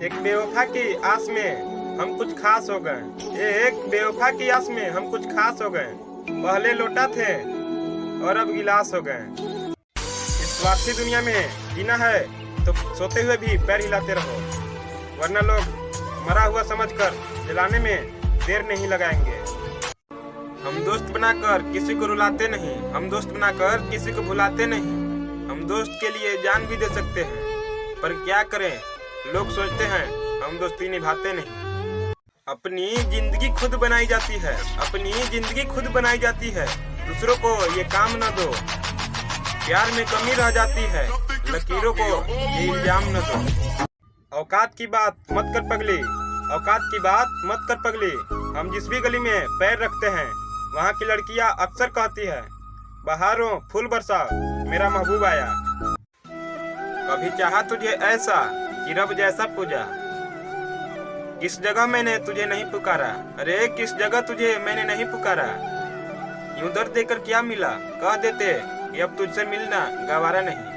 एक बेवफा की आस में हम कुछ खास हो गए। एक बेवफा की आस में हम कुछ खास हो गए। पहले लोटा थे और अब गिलास हो गए। इस स्वार्थी दुनिया में जीना है तो सोते हुए भी पैर हिलाते रहो, वरना लोग मरा हुआ समझकर जलाने में देर नहीं लगाएंगे। हम दोस्त बनाकर किसी को रुलाते नहीं, हम दोस्त बनाकर किसी को भुलाते नहीं। हम दोस्त के लिए जान भी दे सकते हैं, पर क्या करें, लोग सोचते हैं हम दोस्ती निभाते नहीं। अपनी जिंदगी खुद बनाई जाती है, अपनी जिंदगी खुद बनाई जाती है। दूसरों को ये काम न दो, प्यार में कमी रह जाती है। लकीरों को ये इल्जाम न दो। औकात की बात मत कर पगली, औकात की बात मत कर पगली। हम जिस भी गली में पैर रखते हैं, वहाँ की लड़कियाँ अक्सर कहती है, बहारों फूल बरसाओ मेरा महबूब आया। कभी चाहा तुझे ऐसा कि रब जैसा पूजा। किस जगह मैंने तुझे नहीं पुकारा, अरे किस जगह तुझे मैंने नहीं पुकारा। यूं दर्द देकर क्या मिला, कह देते कि अब तुझसे मिलना गवारा नहीं।